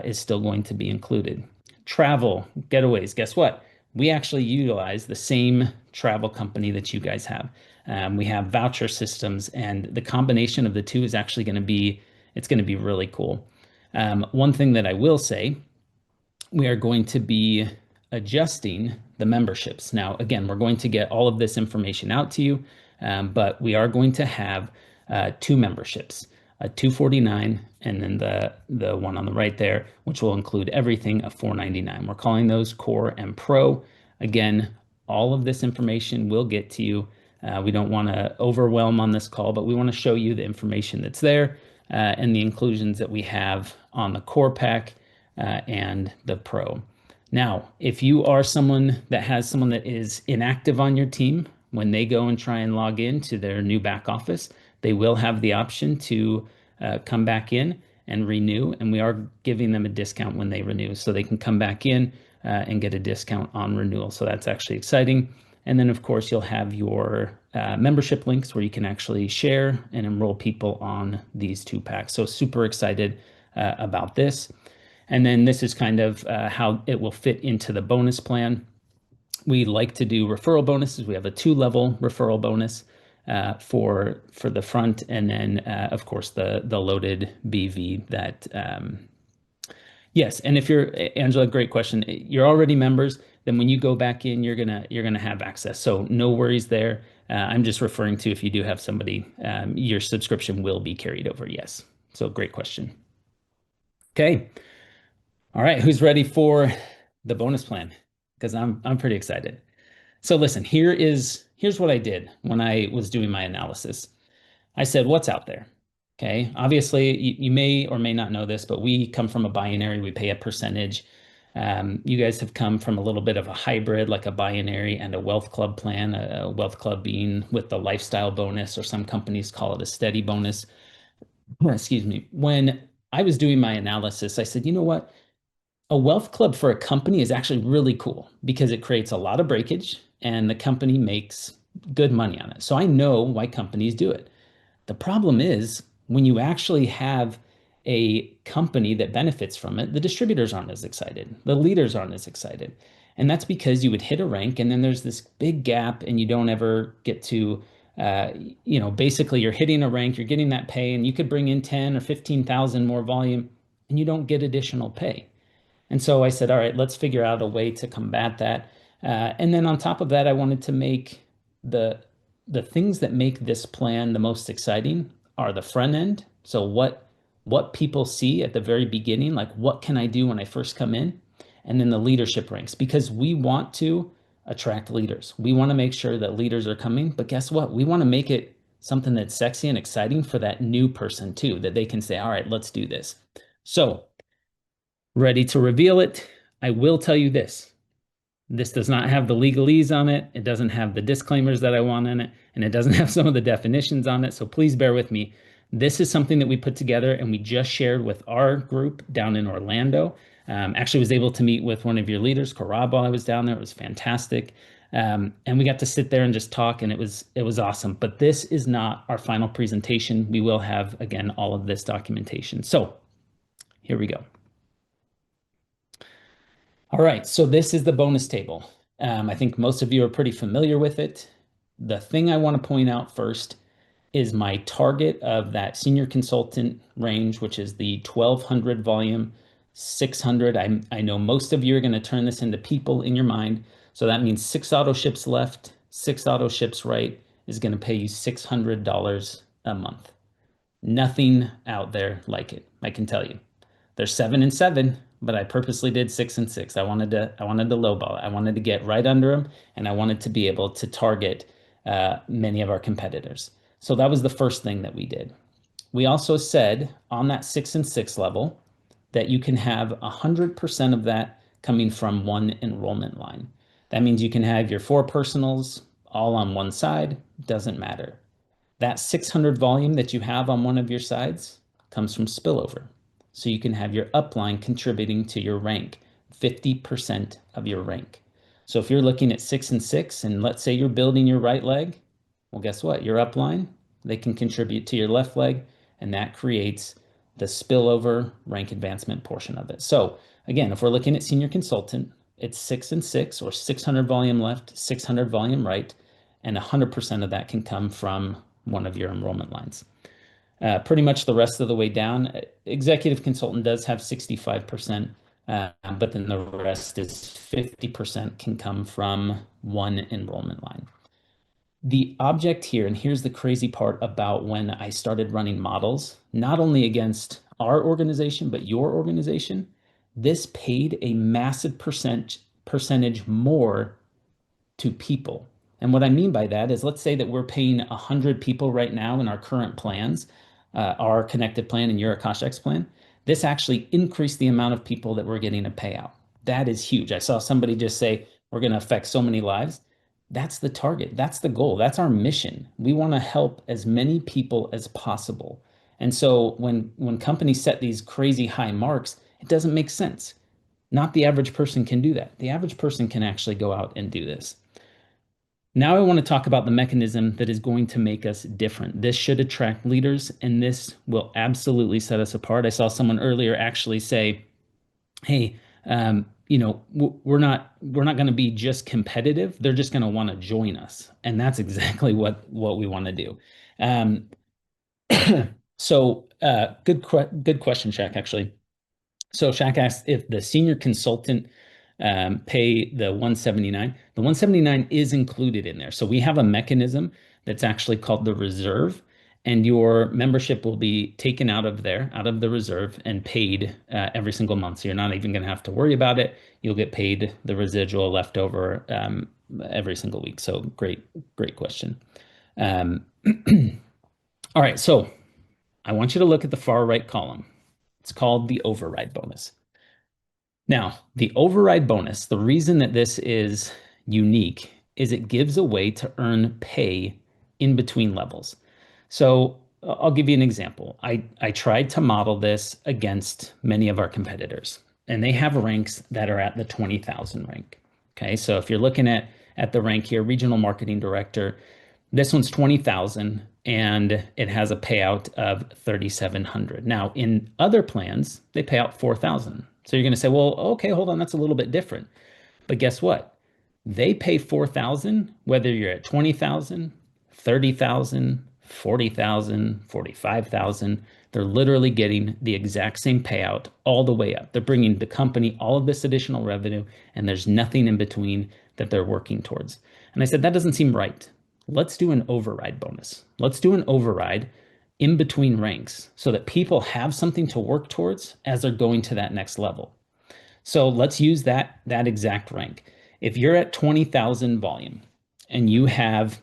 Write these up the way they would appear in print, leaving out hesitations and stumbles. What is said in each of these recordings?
is still going to be included. Travel, getaways, guess what? We actually utilize the same travel company that you guys have. We have voucher systems, and the combination of the two is actually going to be, it's going to be really cool. One thing that I will say, we are going to be adjusting the memberships. Now, again, we're going to get all of this information out to you, but we are going to have two memberships, a 249 and then the one on the right there, which will include everything, a 499. We're calling those Core and Pro. Again, all of this information will get to you. We don't want to overwhelm on this call, but we want to show you the information that's there and the inclusions that we have on the Core pack and the Pro. Now, if you are someone that has someone that is inactive on your team, when they go and try and log in to their new back office, they will have the option to come back in and renew. And we are giving them a discount when they renew. So they can come back in and get a discount on renewal. So that's actually exciting. And then, of course, you'll have your membership links where you can actually share and enroll people on these two packs. So super excited about this. And then this is kind of how it will fit into the bonus plan. We like to do referral bonuses. We have a 2-level referral bonus for the front, and then of course the loaded BV that yes. And if you're Angela, great question. You're already members, then when you go back in, you're gonna have access. So no worries there. I'm just referring to if you do have somebody, your subscription will be carried over. Yes. So great question. Okay. All right, who's ready for the bonus plan? Because I'm pretty excited. So listen, here's what I did when I was doing my analysis. I said, what's out there? Okay. Obviously, you may or may not know this, but we come from a binary. We pay a percentage. You guys have come from a little bit of a hybrid, like a binary and a wealth club plan, a wealth club being with the lifestyle bonus, or some companies call it a steady bonus. Excuse me. When I was doing my analysis, I said, you know what? A wealth club for a company is actually really cool because it creates a lot of breakage and the company makes good money on it. So I know why companies do it. The problem is when you actually have a company that benefits from it, the distributors aren't as excited, the leaders aren't as excited. And that's because you would hit a rank and then there's this big gap and you don't ever get to, basically you're hitting a rank, you're getting that pay, and you could bring in 10 or 15,000 more volume and you don't get additional pay. And so I said, all right, let's figure out a way to combat that. And then on top of that, I wanted to make the the things that make this plan the most exciting are the front end. So what people see at the very beginning, like what can I do when I first come in? And then the leadership ranks, because we want to attract leaders. We want to make sure that leaders are coming, but guess what? We want to make it something that's sexy and exciting for that new person too, that they can say, all right, let's do this. So ready to reveal it. I will tell you this. This does not have the legalese on it. It doesn't have the disclaimers that I want in it, and it doesn't have some of the definitions on it. So please bear with me. This is something that we put together and we just shared with our group down in Orlando. Actually was able to meet with one of your leaders, Corab, while I was down there. It was fantastic. And we got to sit there and just talk, and it was awesome. But this is not our final presentation. We will have, again, all of this documentation. So here we go. All right, so this is the bonus table. I think most of you are pretty familiar with it. The thing I want to point out first is my target of that senior consultant range, which is the 1200 volume, 600. I know most of you are going to turn this into people in your mind. So that means 6 auto ships left, 6 auto ships right is going to pay you $600 a month. Nothing out there like it, I can tell you. There's 7 and 7, but I purposely did 6 and 6. I wanted to lowball it. I wanted to get right under them, and I wanted to be able to target many of our competitors. So that was the first thing that we did. We also said on that 6 and 6 level that you can have 100% of that coming from one enrollment line. That means you can have your 4 personals all on one side, doesn't matter. That 600 volume that you have on one of your sides comes from spillover. So you can have your upline contributing to your rank, 50% of your rank. So if you're looking at 6 and 6, and let's say you're building your right leg, well, guess what? Your upline, they can contribute to your left leg, and that creates the spillover rank advancement portion of it. So again, if we're looking at senior consultant, it's 6 and 6 or 600 volume left, 600 volume right, and 100% of that can come from one of your enrollment lines. Pretty much the rest of the way down, executive consultant does have 65%, but then the rest is 50% can come from one enrollment line. The object here, and here's the crazy part about when I started running models, not only against our organization, but your organization, this paid a massive percentage more to people. And what I mean by that is, let's say that we're paying 100 people right now in our current plans, our Conectiv plan and your AkashX plan. This actually increased the amount of people that we're getting a payout. That is huge. I saw somebody just say, we're going to affect so many lives. That's the target. That's the goal. That's our mission. We want to help as many people as possible. And so when companies set these crazy high marks, it doesn't make sense. Not the average person can do that. The average person can actually go out and do this. Now I want to talk about the mechanism that is going to make us different. This should attract leaders, and this will absolutely set us apart. I saw someone earlier actually say, hey, we're not going to be just competitive. They're just going to want to join us. And that's exactly what we want to do. So good question, Shaq, actually. So Shaq asked if the senior consultant pay the 179. The 179 is included in there. So we have a mechanism that's actually called the reserve, and your membership will be taken out of there, out of the reserve, and paid every single month. So you're not even going to have to worry about it. You'll get paid the residual leftover every single week. So great question. All right, so I want you to look at the far right column. It's called the override bonus. Now, the override bonus, the reason that this is unique is it gives a way to earn pay in between levels. So I'll give you an example. I tried to model this against many of our competitors, and they have ranks that are at the 20,000 rank. Okay, so if you're looking at the rank here, regional marketing director, this one's 20,000 and it has a payout of 3,700. Now, in other plans, they pay out 4,000. So you're going to say, well, okay, hold on, that's a little bit different. But guess what? They pay 4,000 whether you're at 20,000, 30,000, 40,000, 45,000. They're literally getting the exact same payout all the way up. They're bringing the company all of this additional revenue, and there's nothing in between that they're working towards. And I said, that doesn't seem right. Let's do an override bonus. Let's do an override in between ranks so that people have something to work towards as they're going to that next level. So let's use that exact rank. If you're at 20,000 volume and you have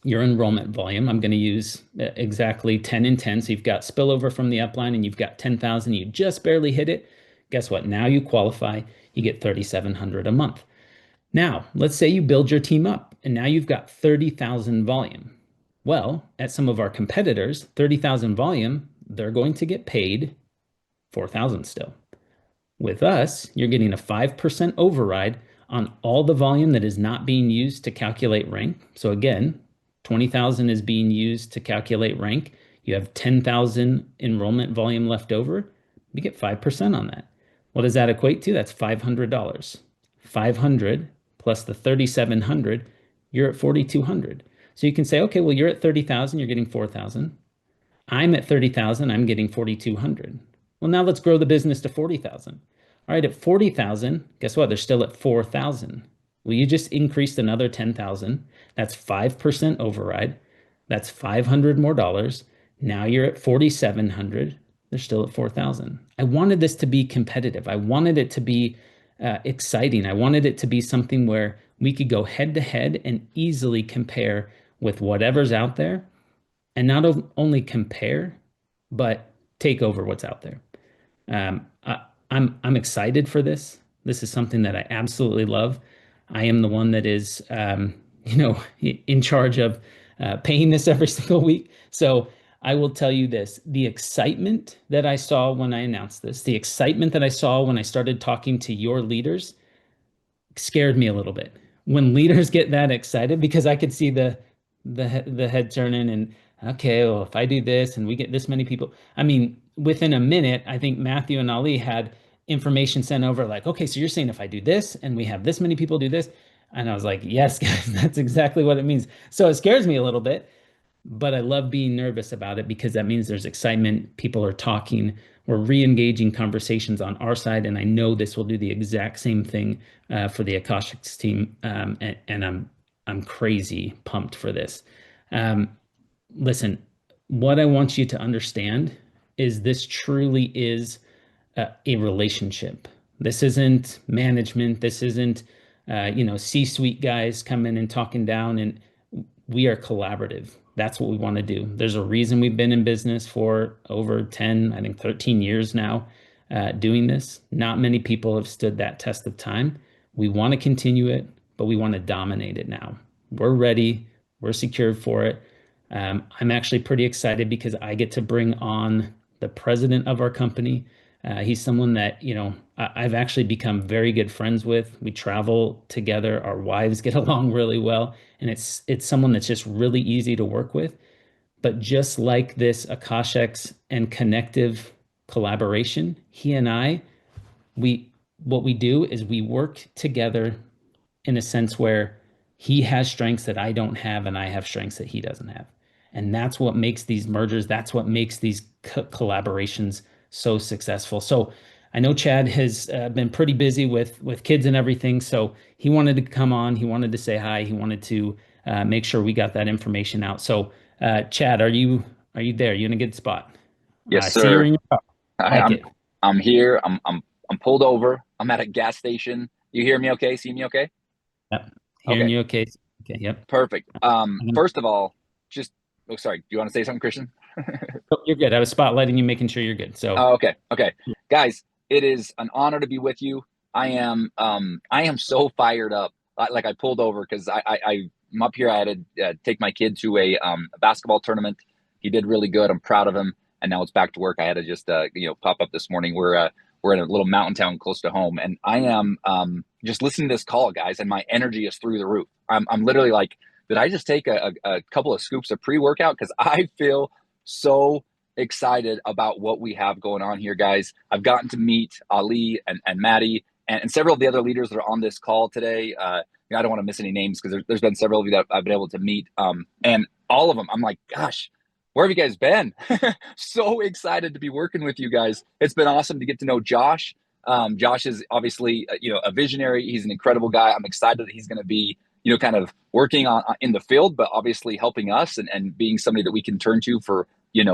your enrollment volume, I'm going to use exactly 10 and 10. So you've got spillover from the upline and you've got 10,000. You just barely hit it. Guess what? Now you qualify. You get 3,700 a month. Now, let's say you build your team up and now you've got 30,000 volume. Well, at some of our competitors, 30,000 volume, they're going to get paid 4,000 still. With us, you're getting a 5% override on all the volume that is not being used to calculate rank. So again, 20,000 is being used to calculate rank. You have 10,000 enrollment volume left over. You get 5% on that. What does that equate to? That's $500. 500 plus the 3,700, you're at 4,200. So you can say, okay, well, you're at 30,000, you're getting 4,000. I'm at 30,000, I'm getting 4,200. Well, now let's grow the business to 40,000. All right, at 40,000, guess what? They're still at 4,000. Well, you just increased another 10,000. That's 5% override. That's 500 more dollars. Now you're at 4,700. They're still at 4,000. I wanted this to be competitive. I wanted it to be exciting. I wanted it to be something where we could go head to head and easily compare with whatever's out there, and not only compare, but take over what's out there. I'm excited for this. This is something that I absolutely love. I am the one that is, in charge of paying this every single week. So I will tell you this, the excitement that I saw when I announced this, the excitement that I saw when I started talking to your leaders scared me a little bit. When leaders get that excited, because I could see the head turning and, okay, well, if I do this and we get this many people, I mean, within a minute, I think Matthew and Ali had information sent over like, okay, so you're saying if I do this and we have this many people do this. And I was like, yes, guys, that's exactly what it means. So it scares me a little bit, but I love being nervous about it because that means there's excitement. People are talking. We're re-engaging conversations on our side, and I know this will do the exact same thing for the AkashX team. And I'm crazy pumped for this. Um, Listen, what I want you to understand is this truly is a relationship. This isn't management. This isn't, C-suite guys coming and talking down. And we are collaborative. That's what we want to do. There's a reason we've been in business for over 10, I think 13 years now, doing this. Not many people have stood that test of time. We want to continue it, but we want to dominate it now. We're ready. We're secured for it. I'm actually pretty excited because I get to bring on the president of our company. He's someone that, I've actually become very good friends with. We travel together. Our wives get along really well. And it's someone that's just really easy to work with. But just like this AkashX and Conectiv collaboration, he and I, we what we do is we work together in a sense where he has strengths that I don't have and I have strengths that he doesn't have. And that's what makes these mergers, that's what makes these collaborations so successful. So I know Chad has been pretty busy with kids and everything, so he wanted to come on, he wanted to say hi, he wanted to make sure we got that information out. So Chad, are you there? You in a good spot? Yes, I see you're sir. in your car. I, Like I'm it. I'm here. I'm pulled over. I'm at a gas station. You hear me okay? See me okay? Yep. Hearing Okay, you okay. Okay, yep. perfect. I'm gonna- First of all, just oh sorry, do you want to say something, Christian? oh, you're good. I was spotlighting you, making sure you're good. So Oh, okay. Guys, it is an honor to be with you. I am so fired up. Like I pulled over because I'm up here. I had to take my kid to a basketball tournament. He did really good. I'm proud of him. And now it's back to work. I had to just pop up this morning. We're in a little mountain town close to home, and I am just listening to this call, guys, and my energy is through the roof. I'm literally like, did I just take a couple of scoops of pre-workout? Because I feel so excited about what we have going on here, guys. I've gotten to meet Ali and Maddie and several of the other leaders that are on this call today. I don't want to miss any names because there's been several of you that I've been able to meet. And all of them, I'm like, gosh, where have you guys been? So excited to be working with you guys. It's been awesome to get to know Josh. Josh is obviously, a visionary. He's an incredible guy. I'm excited that he's going to be, kind of working on in the field, but obviously helping us and being somebody that we can turn to for,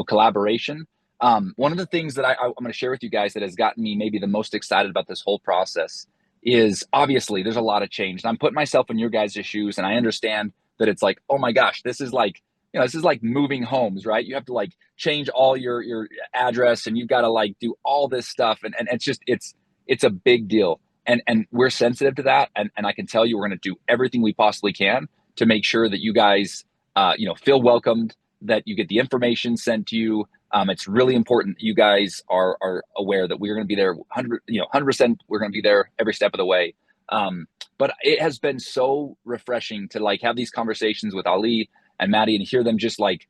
collaboration. One of the things that I'm going to share with you guys that has gotten me maybe the most excited about this whole process is obviously there's a lot of change. And I'm putting myself in your guys' shoes, and I understand that it's like, oh my gosh, this is like, this is like moving homes, right? You have to like change all your address, and you've got to like do all this stuff, and it's just it's a big deal, and we're sensitive to that, and I can tell you we're going to do everything we possibly can to make sure that you guys feel welcomed, that you get the information sent to you. It's really important that you guys are aware that we're going to be there 100%. We're going to be there every step of the way. But it has been so refreshing to like have these conversations with Ali and Maddie and hear them just like,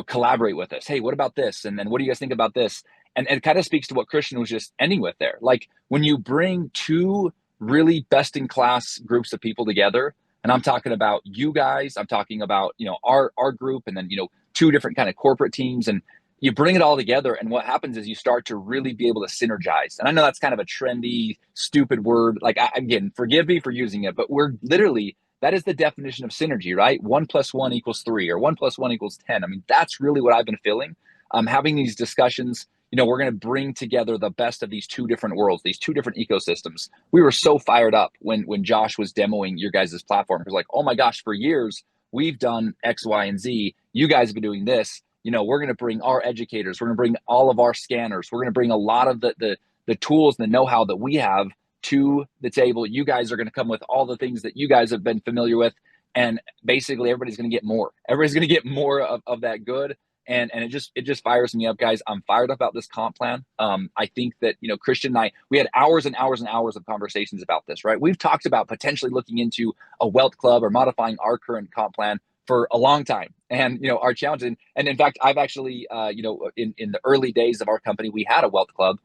collaborate with us. Hey, what about this? And then what do you guys think about this? And it kind of speaks to what Christian was just ending with there. Like when you bring two really best in class groups of people together, and I'm talking about you guys, I'm talking about, our group, and then, two different kind of corporate teams, and you bring it all together, and what happens is you start to really be able to synergize. And I know that's kind of a trendy, stupid word. Like, again, forgive me for using it, but we're literally, that is the definition of synergy, right? 1+1=3, or 1+1=10. I mean, that's really what I've been feeling. Having these discussions, we're going to bring together the best of these two different worlds, these two different ecosystems. We were so fired up when Josh was demoing your guys' platform. It was like, oh my gosh, for years, we've done X, Y, and Z. You guys have been doing this. We're going to bring our educators. We're going to bring all of our scanners. We're going to bring a lot of the tools and the know-how that we have to the table. You guys are going to come with all the things that you guys have been familiar with. And basically everybody's going to get more. Everybody's going to get more of that good. And it just fires me up, guys. I'm fired up about this comp plan. I think that, Christian and I, we had hours and hours and hours of conversations about this, right? We've talked about potentially looking into a wealth club or modifying our current comp plan for a long time. And, our challenge, and in fact, I've actually, in the early days of our company, we had a wealth club.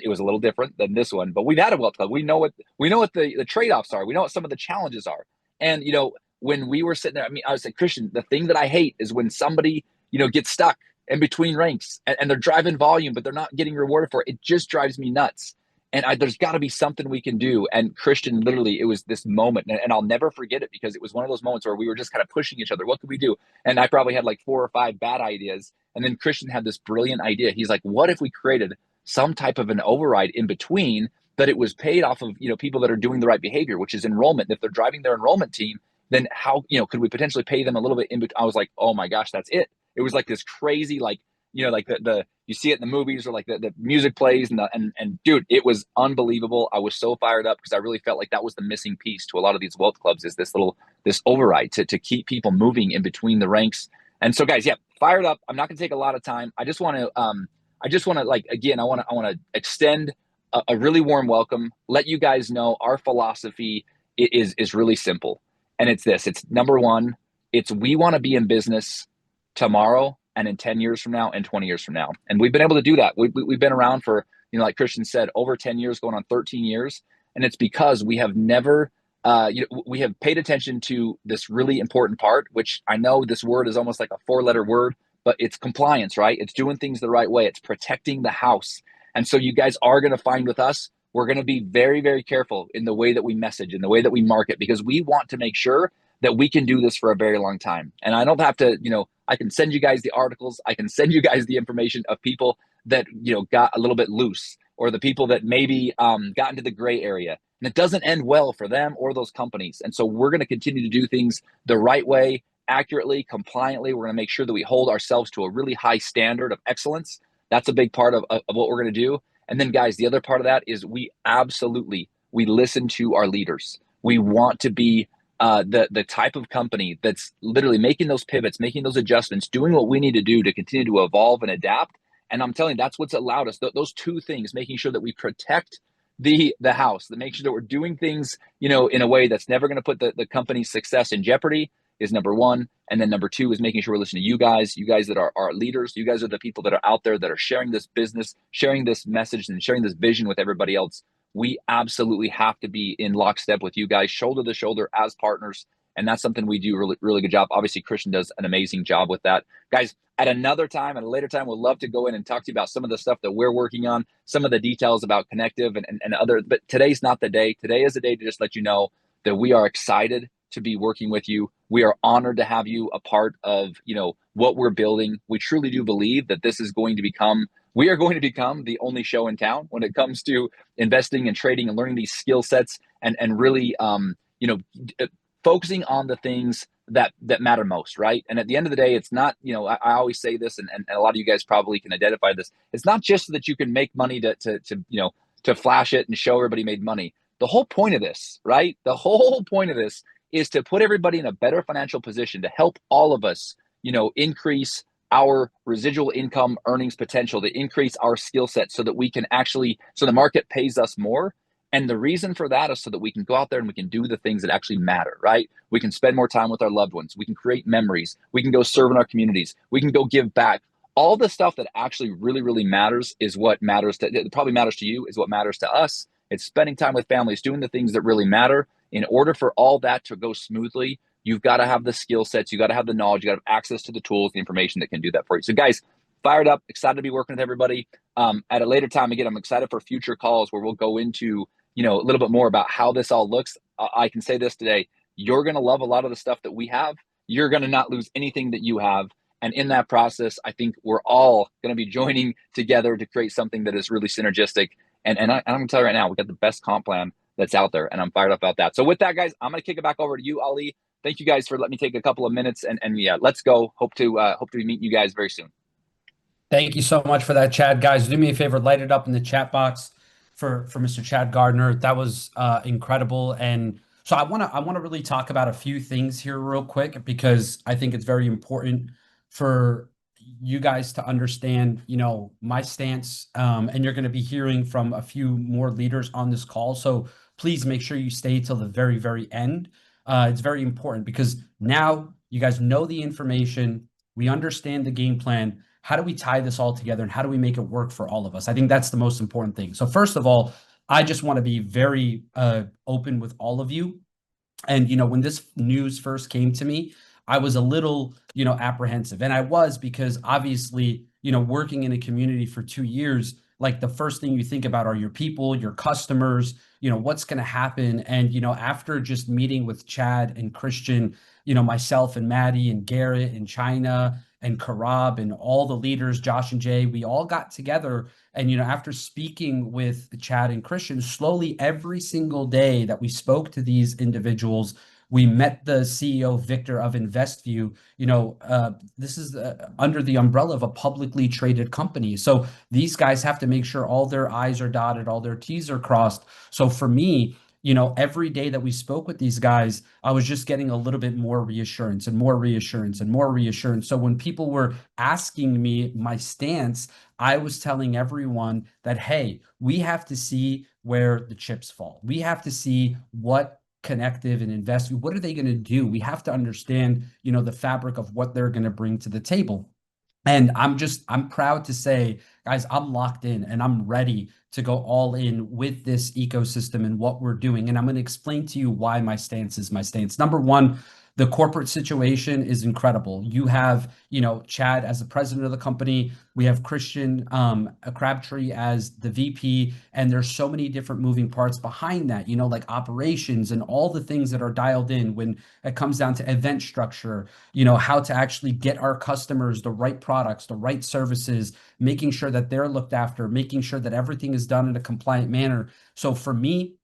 It was a little different than this one, but we've had a wealth club. We know what the trade-offs are. We know what some of the challenges are. And, when we were sitting there, I was like, Christian, the thing that I hate is when somebody, gets stuck in between ranks and they're driving volume, but they're not getting rewarded for it. It just drives me nuts. And there's got to be something we can do. And Christian, literally, it was this moment, and I'll never forget it, because it was one of those moments where we were just kind of pushing each other. What could we do? And I probably had like 4 or 5 bad ideas. And then Christian had this brilliant idea. He's like, what if we created some type of an override in between that it was paid off of, people that are doing the right behavior, which is enrollment. If they're driving their enrollment team, then how, could we potentially pay them a little bit in between? I was like, oh my gosh, that's it. It was like this crazy, like, like the you see it in the movies, or like the music plays, and dude, it was unbelievable. I was so fired up because I really felt like that was the missing piece to a lot of these wealth clubs, is this override to keep people moving in between the ranks. And so, guys, yeah, fired up. I'm not going to take a lot of time. I just want to like, again, I want to extend a really warm welcome. Let you guys know our philosophy is really simple, and it's this. It's number one. It's we want to be in business tomorrow, and in 10 years from now, and 20 years from now. And we've been able to do that. We've been around for, like Christian said, over 10 years, going on 13 years. And it's because we have never, we have paid attention to this really important part, which I know this word is almost like a 4-letter word, but it's compliance, right? It's doing things the right way. It's protecting the house. And so you guys are going to find with us, we're going to be very, very careful in the way that we message, in the way that we market, because we want to make sure that we can do this for a very long time. And I don't have to, I can send you guys the articles. I can send you guys the information of people that, got a little bit loose, or the people that maybe got into the gray area. And it doesn't end well for them or those companies. And so we're going to continue to do things the right way, accurately, compliantly. We're going to make sure that we hold ourselves to a really high standard of excellence. That's a big part of what we're going to do. And then, guys, the other part of that is we listen to our leaders. We want to be the type of company that's literally making those pivots, making those adjustments, doing what we need to do to continue to evolve and adapt. And I'm telling you, that's what's allowed us, those two things, making sure that we protect the house, that make sure that we're doing things, in a way that's never going to put the company's success in jeopardy, is number one. And then number two is making sure we're listening to you guys that are our leaders. You guys are the people that are out there that are sharing this business, sharing this message, and sharing this vision with everybody else. We absolutely have to be in lockstep with you guys, shoulder to shoulder as partners. And that's something we do really, really good job. Obviously, Christian does an amazing job with that. Guys, at another time, at a later time, we'll love to go in and talk to you about some of the stuff that we're working on, some of the details about Conectiv and other, but today's not the day. Today is the day to just let you know that we are excited to be working with you. We are honored to have you a part of, what we're building. We truly do believe that this is going to become, we are going to become the only show in town when it comes to investing and trading and learning these skill sets and really, focusing on the things that matter most, right? And at the end of the day, it's not, I always say this, and a lot of you guys probably can identify this. It's not just so that you can make money to flash it and show everybody made money. The whole point of this, right? The whole point of this is to put everybody in a better financial position, to help all of us, increase our residual income earnings potential, to increase our skill set so that we can actually, so the market pays us more. And the reason for that is so that we can go out there and we can do the things that actually matter, right? We can spend more time with our loved ones. We can create memories. We can go serve in our communities. We can go give back. All the stuff that actually really, really matters is what matters to, it probably matters to you, is what matters to us. It's spending time with families, doing the things that really matter. In order for all that to go smoothly, you've got to have the skill sets. You got to have the knowledge. You got to have access to the tools, the information that can do that for you. So guys, fired up, excited to be working with everybody. At a later time, again, I'm excited for future calls where we'll go into, a little bit more about how this all looks. I can say this today, you're going to love a lot of the stuff that we have. You're going to not lose anything that you have. And in that process, I think we're all going to be joining together to create something that is really synergistic. And I'm going to tell you right now, we got the best comp plan that's out there, and I'm fired up about that. So with that, guys, I'm going to kick it back over to you, Ali. Thank you guys for letting me take a couple of minutes, and yeah, let's go. Hope to be meeting you guys very soon. Thank you so much for that, Chad. Guys, do me a favor, light it up in the chat box for Mr. Chad Gardner. That was incredible. And so I want to really talk about a few things here real quick, because I think it's very important for you guys to understand, my stance. And you're going to be hearing from a few more leaders on this call. So please make sure you stay till the very, very end. It's very important, because now You guys know the information. We understand the game plan. How do we tie this all together and how do we make it work for all of us? I think that's the most important thing. So first of all, I just want to be very open with all of you. And, when this news first came to me, I was a little, apprehensive. And I was because obviously, working in a community for 2 years, like the first thing you think about are your people, your customers, what's going to happen. And, after just meeting with Chad and Christian, myself and Maddie and Garrett and China and Karab and all the leaders, Josh and Jay, we all got together. And, after speaking with Chad and Christian, slowly every single day that we spoke to these individuals, we met the CEO, Victor of InvestView. This is under the umbrella of a publicly traded company. So these guys have to make sure all their I's are dotted, all their T's are crossed. So for me, every day that we spoke with these guys, I was just getting a little bit more reassurance and more reassurance and more reassurance. So when people were asking me my stance, I was telling everyone that, hey, we have to see where the chips fall. We have to see what Conectiv and InvestView, what are they going to do? We have to understand, the fabric of what they're going to bring to the table. And I'm proud to say, guys, I'm locked in and I'm ready to go all in with this ecosystem and what we're doing. And I'm going to explain to you why my stance is my stance. Number one, the corporate situation is incredible. You have, Chad as the president of the company. We have Christian Crabtree as the VP, and there's so many different moving parts behind that, like operations and all the things that are dialed in when it comes down to event structure, how to actually get our customers the right products, the right services, making sure that they're looked after, making sure that everything is done in a compliant manner. So for me,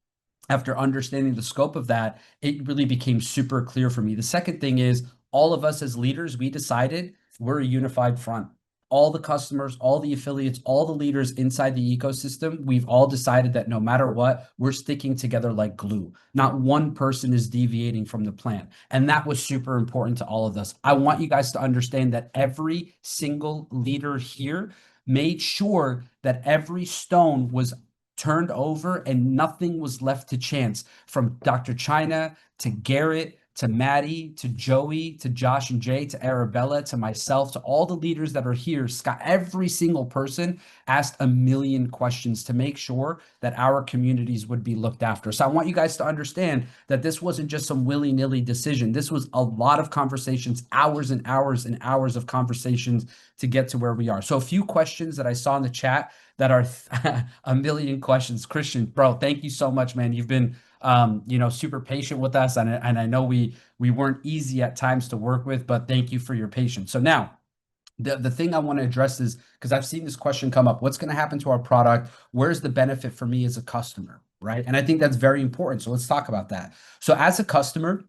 after understanding the scope of that, it really became super clear for me. The second thing is all of us as leaders, we decided we're a unified front. All the customers, all the affiliates, all the leaders inside the ecosystem, we've all decided that no matter what, we're sticking together like glue. Not one person is deviating from the plan. And that was super important to all of us. I want you guys to understand that every single leader here made sure that every stone was turned over and nothing was left to chance, from Dr. China to Garrett to Maddie to Joey to Josh and Jay to Arabella to myself to all the leaders that are here. Scott, every single person asked a million questions to make sure that our communities would be looked after. So I want you guys to understand that this wasn't just some willy-nilly decision. This was a lot of conversations, hours and hours and hours of conversations to get to where we are. So a few questions that I saw in the chat that are a million questions. Christian, bro, thank you so much, man. You've been super patient with us, and I know we weren't easy at times to work with, but thank you for your patience. So now, the thing I want to address is, because I've seen this question come up, what's going to happen to our product? Where's the benefit for me as a customer, right? And I think that's very important. So let's talk about that. So as a customer,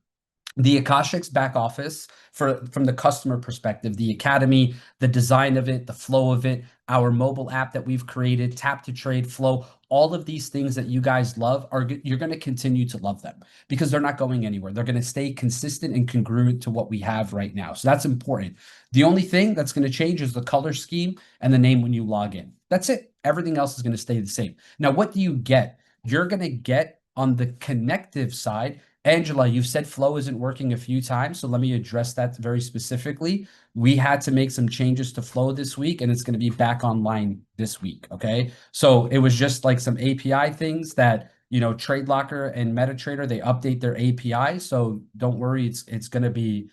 the AkashX back office, from the customer perspective, the academy, the design of it, the flow of it, our mobile app that we've created, tap to trade flow, all of these things that you guys love, you're going to continue to love them because they're not going anywhere. They're going to stay consistent and congruent to what we have right now. So that's important. The only thing that's going to change is the color scheme and the name when you log in. That's it. Everything else is going to stay the same. Now, what do you get? You're going to get on the Conectiv side. Angela, you've said flow isn't working a few times, so let me address that very specifically. We had to make some changes to flow this week, and it's going to be back online this week, okay? So it was just like some API things that, TradeLocker and MetaTrader, they update their API, so don't worry, it's going to be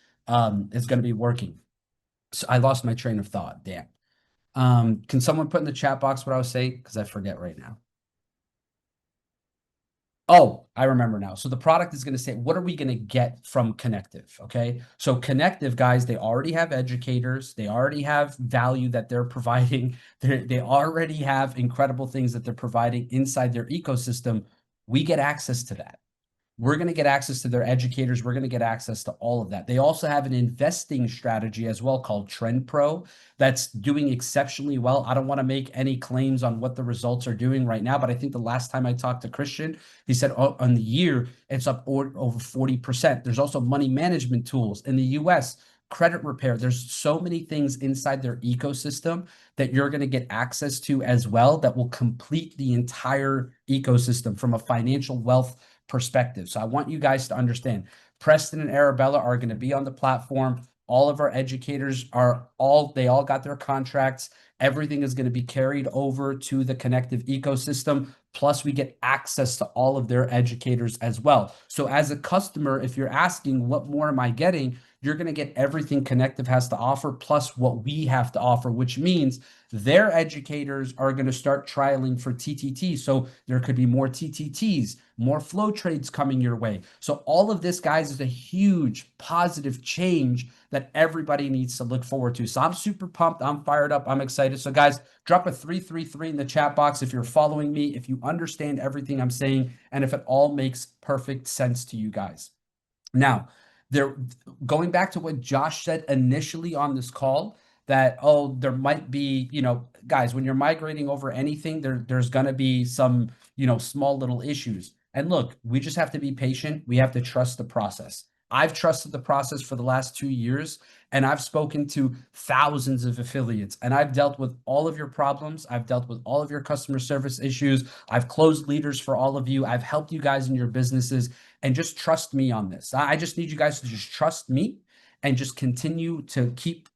working. So I lost my train of thought, damn. Can someone put in the chat box what I was saying? Because I forget right now. Oh, I remember now. So the product is going to say, what are we going to get from Conectiv? Okay. So Conectiv, guys, they already have educators. They already have value that they're providing. They already have incredible things that they're providing inside their ecosystem. We get access to that. We're going to get access to their educators. We're going to get access to all of that. They also have an investing strategy as well called Trend Pro that's doing exceptionally well. I don't want to make any claims on what the results are doing right now, but I think the last time I talked to Christian, he said on the year, it's up over 40%. There's also money management tools in the US, credit repair. There's so many things inside their ecosystem that you're going to get access to as well that will complete the entire ecosystem from a financial wealth perspective. So I want you guys to understand, Preston and Arabella are going to be on the platform. All of our educators they all got their contracts. Everything is going to be carried over to the Conectiv ecosystem. Plus, we get access to all of their educators as well. So as a customer, if you're asking, what more am I getting? You're going to get everything Conectiv has to offer, plus what we have to offer, which means their educators are going to start trialing for TTT. So there could be more TTTs, more flow trades coming your way. So all of this, guys, is a huge positive change that everybody needs to look forward to. So I'm super pumped. I'm fired up. I'm excited. So guys, drop a 333 in the chat box if you're following me, if you understand everything I'm saying, and if it all makes perfect sense to you guys. Now, going back to what Josh said initially on this call, that, oh, there might be, guys, when you're migrating over anything, there's going to be some, small little issues. And look, we just have to be patient. We have to trust the process. I've trusted the process for the last 2 years, and I've spoken to thousands of affiliates, and I've dealt with all of your problems. I've dealt with all of your customer service issues. I've closed leaders for all of you. I've helped you guys in your businesses, and just trust me on this. I just need you guys to just trust me and just continue to keep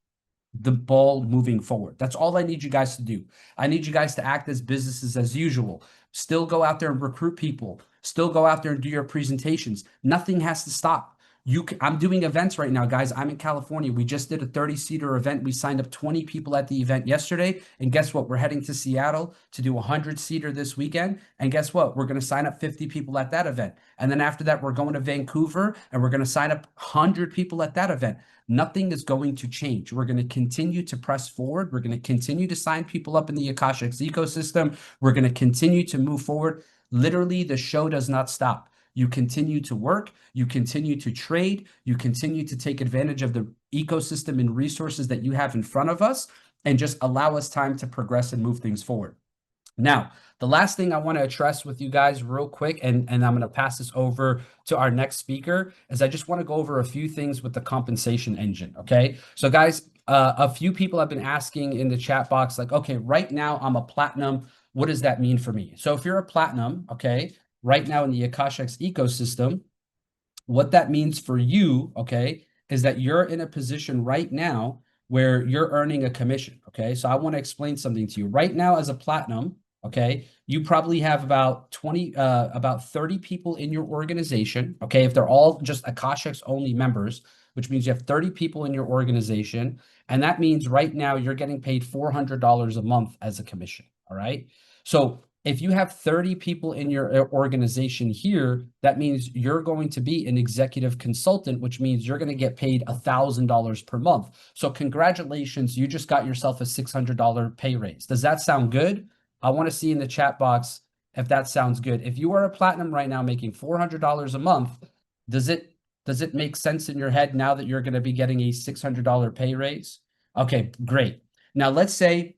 the ball moving forward. That's all I need you guys to do. I need you guys to act as businesses as usual. Still go out there and recruit people. Still go out there and do your presentations. Nothing has to stop. I'm doing events right now, guys. I'm in California. We just did a 30-seater event. We signed up 20 people at the event yesterday. And guess what? We're heading to Seattle to do a 100-seater this weekend. And guess what? We're going to sign up 50 people at that event. And then after that, we're going to Vancouver and we're going to sign up 100 people at that event. Nothing is going to change. We're going to continue to press forward. We're going to continue to sign people up in the AkashX ecosystem. We're going to continue to move forward. Literally, the show does not stop. You continue to work, you continue to trade, you continue to take advantage of the ecosystem and resources that you have in front of us, and just allow us time to progress and move things forward. Now, the last thing I want to address with you guys real quick, and I'm going to pass this over to our next speaker, is I just want to go over a few things with the compensation engine, okay? So guys, a few people have been asking in the chat box, like, okay, right now I'm a platinum. What does that mean for me? So if you're a platinum, okay, right now in the AkashX ecosystem, what that means for you, okay, is that you're in a position right now where you're earning a commission, okay? So I want to explain something to you. Right now as a platinum, okay, you probably have about 30 people in your organization, okay? If they're all just AkashX only members, which means you have 30 people in your organization, and that means right now you're getting paid $400 a month as a commission, all right? So if you have 30 people in your organization here, that means you're going to be an executive consultant, which means you're going to get paid $1,000 per month. So congratulations, you just got yourself a $600 pay raise. Does that sound good? I want to see in the chat box if that sounds good. If you are a platinum right now making $400 a month, does it make sense in your head now that you're going to be getting a $600 pay raise? Okay, great. Now let's say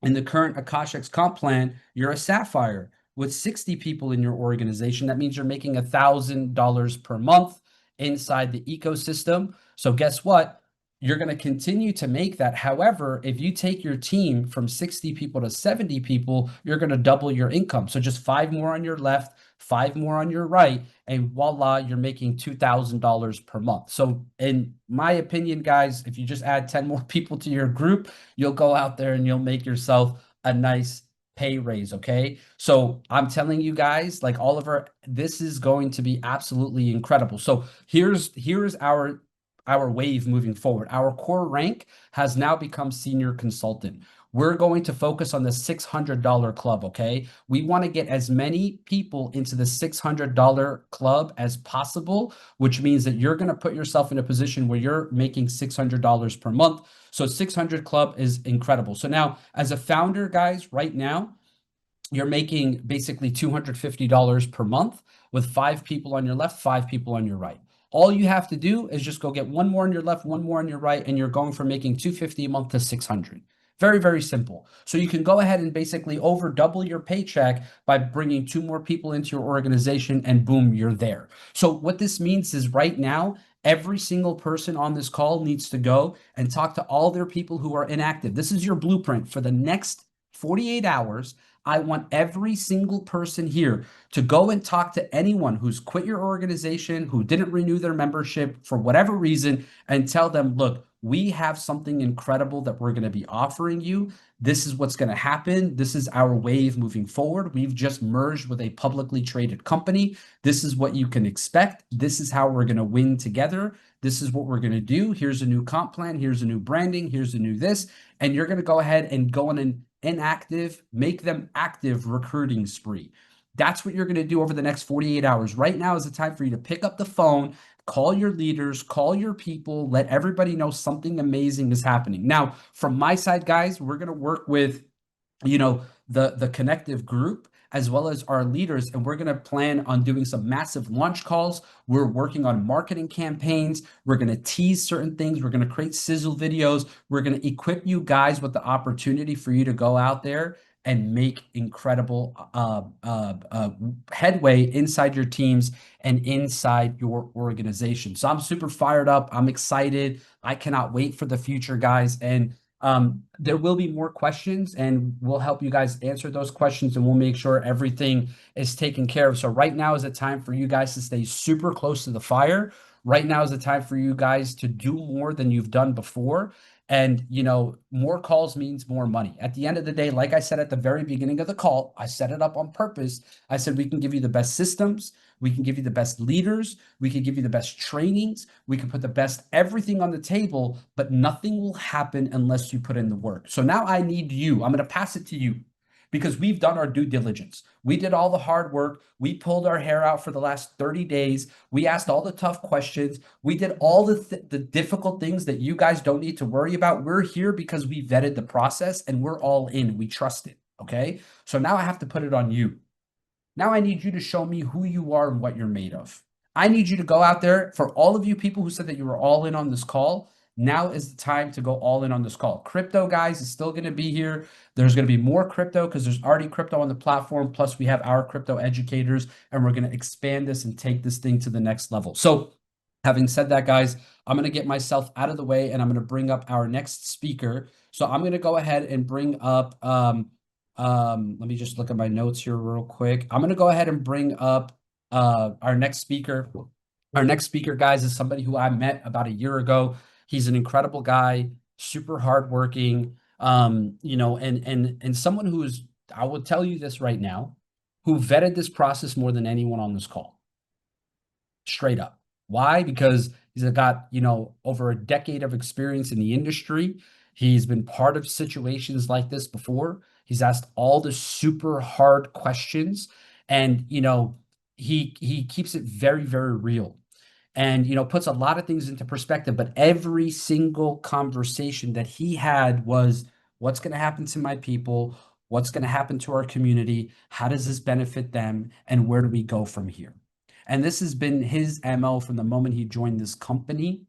in the current AkashX comp plan, you're a Sapphire with 60 people in your organization. That means you're making $1,000 per month inside the ecosystem. So guess what? You're going to continue to make that. However, if you take your team from 60 people to 70 people, you're going to double your income. So just 5 more on your left, 5 more on your right, and voila, you're making $2,000 per month. So in my opinion, guys, if you just add 10 more people to your group, you'll go out there and you'll make yourself a nice pay raise, okay? So I'm telling you guys, like Oliver, this is going to be absolutely incredible. So here's our wave moving forward. Our core rank has now become senior consultant. We're going to focus on the $600 club, okay? We want to get as many people into the $600 club as possible, which means that you're going to put yourself in a position where you're making $600 per month. So 600 club is incredible. So now as a founder, guys, right now, you're making basically $250 per month with 5 people on your left, 5 people on your right. All you have to do is just go get 1 more on your left, 1 more on your right, and you're going from making $250 a month to $600. Very, very simple. So you can go ahead and basically over double your paycheck by bringing 2 more people into your organization, and boom, you're there. So what this means is right now, every single person on this call needs to go and talk to all their people who are inactive. This is your blueprint for the next 48 hours. I want every single person here to go and talk to anyone who's quit your organization, who didn't renew their membership for whatever reason, and tell them, look, we have something incredible that we're going to be offering you. This is what's going to happen. This is our wave moving forward. We've just merged with a publicly traded company. This is what you can expect. This is how we're going to win together. This is what we're going to do. Here's a new comp plan. Here's a new branding. Here's a new this. And you're going to go ahead and go on an inactive, make them active recruiting spree. That's what you're going to do over the next 48 hours. Right now is the time for you to pick up the phone, call your leaders, call your people, let everybody know something amazing is happening. Now, from my side, guys, we're going to work with, the Conectiv group as well as our leaders, and we're going to plan on doing some massive launch calls. We're working on marketing campaigns. We're going to tease certain things. We're going to create sizzle videos. We're going to equip you guys with the opportunity for you to go out there and make incredible headway inside your teams and inside your organization. So I'm super fired up. I'm excited. I cannot wait for the future, guys. And there will be more questions, and we'll help you guys answer those questions, and we'll make sure everything is taken care of. So right now is the time for you guys to stay super close to the fire. Right now is the time for you guys to do more than you've done before. And, more calls means more money. At the end of the day, like I said at the very beginning of the call, I set it up on purpose. I said, we can give you the best systems. We can give you the best leaders. We can give you the best trainings. We can put the best everything on the table, but nothing will happen unless you put in the work. So now I need you. I'm going to pass it to you because we've done our due diligence. We did all the hard work. We pulled our hair out for the last 30 days. We asked all the tough questions. We did all the difficult things that you guys don't need to worry about. We're here because we vetted the process and we're all in. We trust it. Okay. So now I have to put it on you. Now I need you to show me who you are and what you're made of. I need you to go out there. For all of you people who said that you were all in on this call, now is the time to go all in on this call. Crypto, guys, is still going to be here. There's going to be more crypto because there's already crypto on the platform. Plus, we have our crypto educators, and we're going to expand this and take this thing to the next level. So having said that, guys, I'm going to get myself out of the way, and I'm going to bring up our next speaker. So I'm going to go ahead and bring up let me just look at my notes here real quick. I'm going to go ahead and bring up our next speaker. Our next speaker, guys, is somebody who I met about a year ago. He's an incredible guy, super hardworking, and someone who's, I will tell you this right now, who vetted this process more than anyone on this call. Straight up. Why? Because he's got, over a decade of experience in the industry. He's been part of situations like this before. He's asked all the super hard questions, and he keeps it very, very real, and puts a lot of things into perspective. But every single conversation that he had was, what's going to happen to my people? What's going to happen to our community? How does this benefit them? And where do we go from here? And this has been his MO from the moment he joined this company.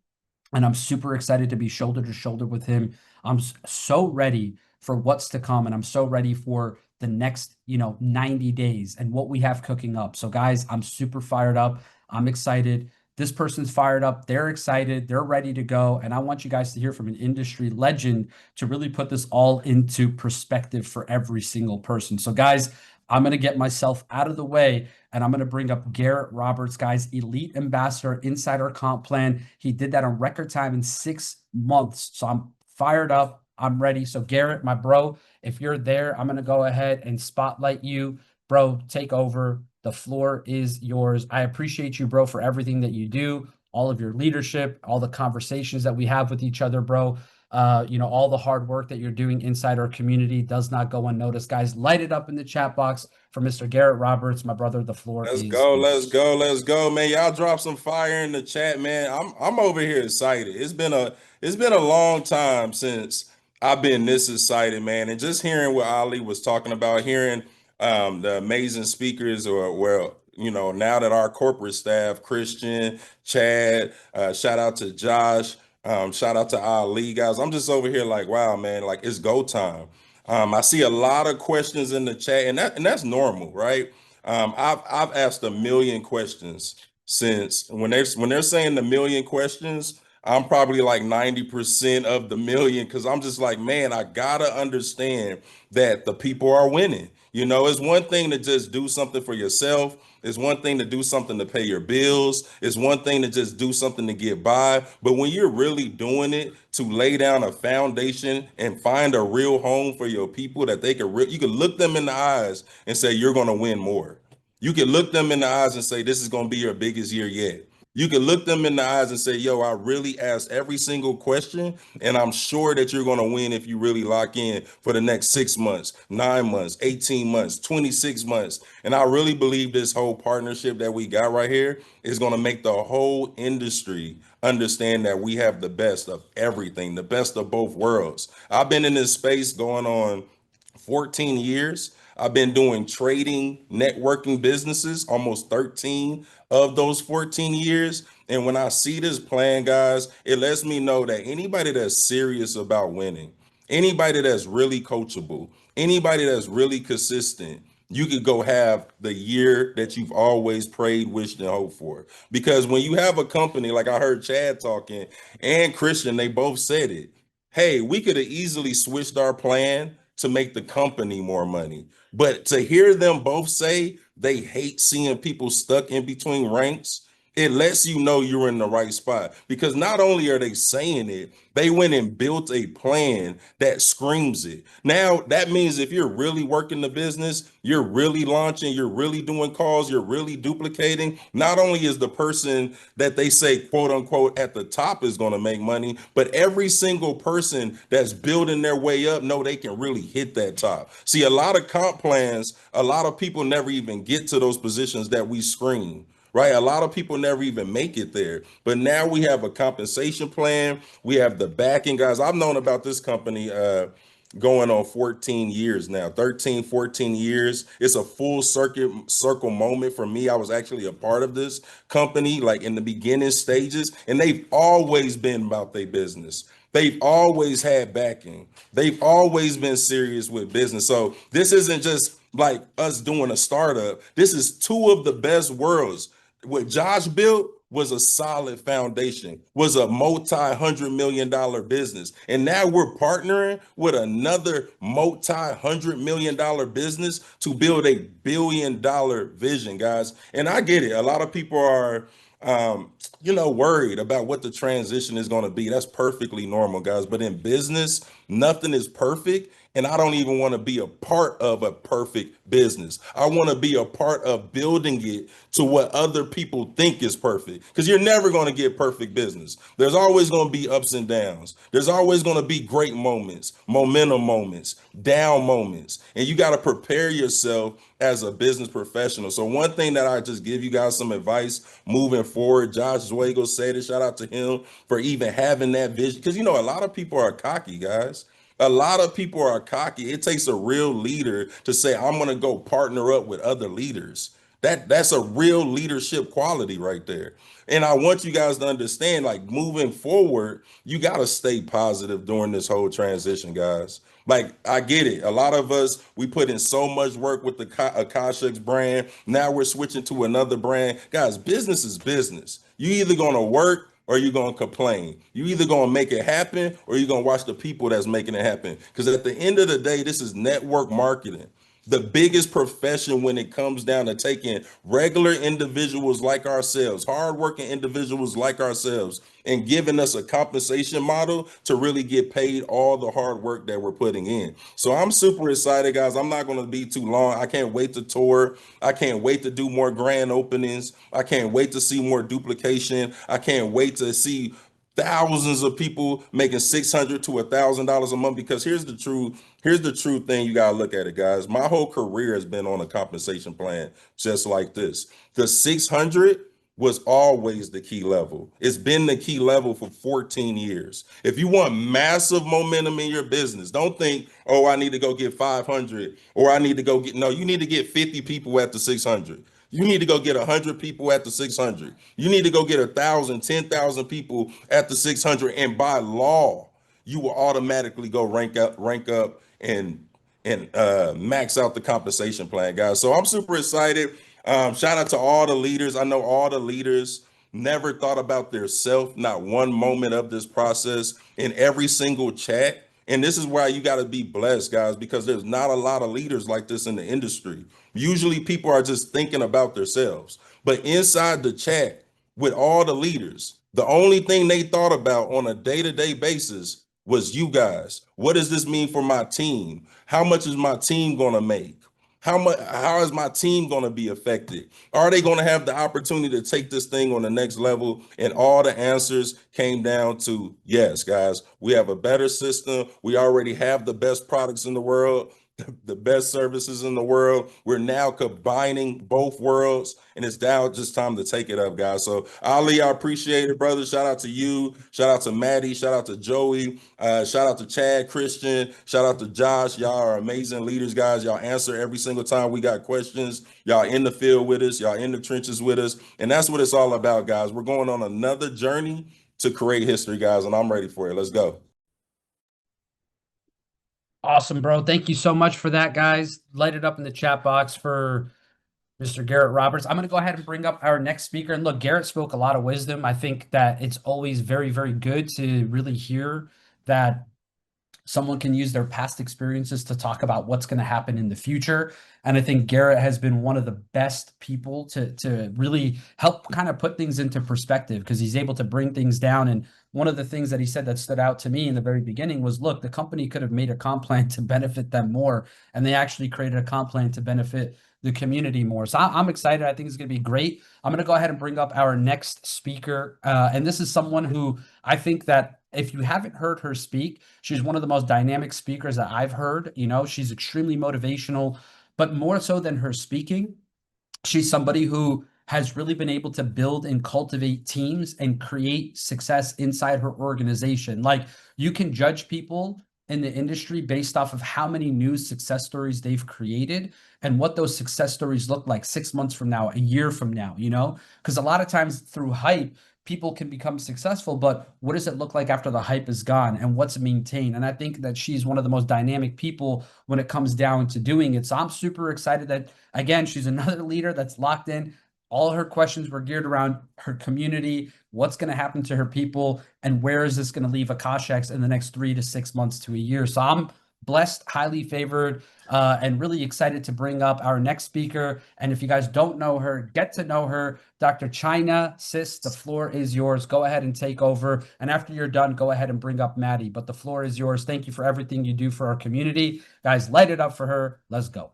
And I'm super excited to be shoulder to shoulder with him. I'm so ready for what's to come, and I'm so ready for the next 90 days and what we have cooking up. So guys, I'm super fired up. I'm excited. This person's fired up. They're excited. They're ready to go. And I want you guys to hear from an industry legend to really put this all into perspective for every single person. So guys, I'm going to get myself out of the way, and I'm going to bring up Garrett Roberts, guys, elite ambassador inside our comp plan. He did that in record time in 6 months. So I'm fired up. I'm ready. So Garrett, my bro, if you're there, I'm going to go ahead and spotlight you. Bro, take over. The floor is yours. I appreciate you, bro, for everything that you do, all of your leadership, all the conversations that we have with each other, bro. All the hard work that you're doing inside our community does not go unnoticed. Guys, light it up in the chat box for Mr. Garrett Roberts, my brother. The floor is yours. Let's go, man. Y'all drop some fire in the chat, man. I'm over here excited. It's been a long time since I've been this excited, man. And just hearing what Ali was talking about, hearing the amazing speakers, now that our corporate staff, Christian, Chad, shout out to Josh, shout out to Ali, guys. I'm just over here like, wow, man, like it's go time. I see a lot of questions in the chat, and that's normal, right? I've asked a million questions since when they're saying the million questions. I'm probably like 90% of the million, because I'm just like, man, I gotta understand that the people are winning. You know, it's one thing to just do something for yourself. It's one thing to do something to pay your bills. It's one thing to just do something to get by. But when you're really doing it to lay down a foundation and find a real home for your people that they can, you can look them in the eyes and say, you're going to win more. You can look them in the eyes and say, this is going to be your biggest year yet. You can look them in the eyes and say, yo, I really asked every single question, and I'm sure that you're going to win if you really lock in for the next 6 months, 9 months, 18 months, 26 months. And I really believe this whole partnership that we got right here is going to make the whole industry understand that we have the best of everything, the best of both worlds. I've been in this space going on 14 years. I've been doing trading, networking businesses, almost 13 of those 14 years. And when I see this plan, guys, it lets me know that anybody that's serious about winning, anybody that's really coachable, anybody that's really consistent, you could go have the year that you've always prayed, wished, and hoped for. Because when you have a company, like I heard Chad talking and Christian, they both said it. Hey, we could have easily switched our plan to make the company more money. But to hear them both say they hate seeing people stuck in between ranks, it lets you know you're in the right spot. Because not only are they saying it, they went and built a plan that screams it. Now, that means if you're really working the business, you're really launching, you're really doing calls, you're really duplicating, not only is the person that they say, quote unquote, at the top is going to make money, but every single person that's building their way up know they can really hit that top. See, a lot of comp plans, a lot of people never even get to those positions that we screen. Right. A lot of people never even make it there. But now we have a compensation plan. We have the backing, guys. I've known about this company going on 14 years now, 13, 14 years. It's a full circle moment for me. I was actually a part of this company, like in the beginning stages, and they've always been about their business. They've always had backing. They've always been serious with business. So this isn't just like us doing a startup. This is two of the best worlds. What Josh built was a solid foundation, was a multi-$100 million business. And now we're partnering with another multi-$100 million business to build a billion-dollar vision, guys. And I get it. A lot of people are worried about what the transition is going to be. That's perfectly normal, guys. But in business, nothing is perfect. And I don't even want to be a part of a perfect business. I want to be a part of building it to what other people think is perfect. Because you're never going to get perfect business. There's always going to be ups and downs. There's always going to be great moments, momentum moments, down moments. And you got to prepare yourself as a business professional. So one thing that I just give you guys some advice moving forward, Josh Zwagel said it, shout out to him for even having that vision. Because, a lot of people are cocky, guys. A lot of people are cocky. It takes a real leader to say, I'm going to go partner up with other leaders. That's a real leadership quality right there. And I want you guys to understand, like moving forward, you got to stay positive during this whole transition, guys. Like, I get it. A lot of us, we put in so much work with the AkashX brand. Now we're switching to another brand. Guys, business is business. You either going to work or you're going to complain. You either going to make it happen or you're going to watch the people that's making it happen. Because at the end of the day, this is network marketing. The biggest profession when it comes down to taking regular individuals like ourselves, hardworking individuals like ourselves, and giving us a compensation model to really get paid all the hard work that we're putting in. So I'm super excited, guys. I'm not going to be too long. I can't wait to tour. I can't wait to do more grand openings. I can't wait to see more duplication. I can't wait to see thousands of people making $600 to $1,000 a month. Because here's the true thing. You got to look at it, guys. My whole career has been on a compensation plan just like this. The 600 was always the key level. It's been the key level for 14 years. If you want massive momentum in your business, don't think, oh, I need to go get 500 or I need to go get, no, you need to get 50 people at the 600. You need to go get 100 people at the 600. You need to go get 1,000, 10,000 people at the 600. And by law, you will automatically go rank up and max out the compensation plan, guys. So I'm super excited. Shout out to all the leaders. I know all the leaders never thought about their self, not one moment of this process. In every single chat, And this is why you got to be blessed, guys, because there's not a lot of leaders like this in the industry. Usually people are just thinking about themselves. But inside the chat with all the leaders, the only thing they thought about on a day-to-day basis was you guys. What does this mean for my team? How much is my team going to make? How is my team going to be affected? Are they going to have the opportunity to take this thing on the next level? And all the answers came down to yes, guys, we have a better system. We already have the best products in the world, the best services in the world. We're now combining both worlds, and it's now just time to take it up, guys. So Ali, I appreciate it, brother. Shout out to you. Shout out to Maddie. Shout out to Joey. Shout out to Chad, Christian. Shout out to Josh. Y'all are amazing leaders, guys. Y'all answer every single time we got questions. Y'all in the field with us. Y'all in the trenches with us. And that's what it's all about, guys. We're going on another journey to create history, guys, and I'm ready for it. Let's go. Awesome, bro. Thank you so much for that, guys. Light it up in the chat box for Mr. Garrett Roberts. I'm going to go ahead and bring up our next speaker. And look, Garrett spoke a lot of wisdom. I think that it's always very, very good to really hear that someone can use their past experiences to talk about what's going to happen in the future. And I think Garrett has been one of the best people to really help kind of put things into perspective, because he's able to bring things down. And one of the things that he said that stood out to me in the very beginning was, look, the company could have made a comp plan to benefit them more, and they actually created a comp plan to benefit the community more. So I'm excited. I think it's going to be great. I'm going to go ahead and bring up our next speaker. And this is someone who I think that if you haven't heard her speak, she's one of the most dynamic speakers that I've heard. You know, she's extremely motivational, but more so than her speaking, she's somebody who has really been able to build and cultivate teams and create success inside her organization. Like, you can judge people in the industry based off of how many new success stories they've created and what those success stories look like 6 months from now, a year from now, you know, because a lot of times through hype, people can become successful, but what does it look like after the hype is gone, and what's maintained? And I think that she's one of the most dynamic people when it comes down to doing it. So I'm super excited that, again, she's another leader that's locked in. All her questions were geared around her community, what's going to happen to her people, and where is this going to leave AkashX in the next 3 to 6 months to a year. So I'm blessed, highly favored, and really excited to bring up our next speaker. And if you guys don't know her, get to know her. Dr. China, sis, the floor is yours. Go ahead and take over. And after you're done, go ahead and bring up Maddie. But the floor is yours. Thank you for everything you do for our community. Guys, light it up for her. Let's go.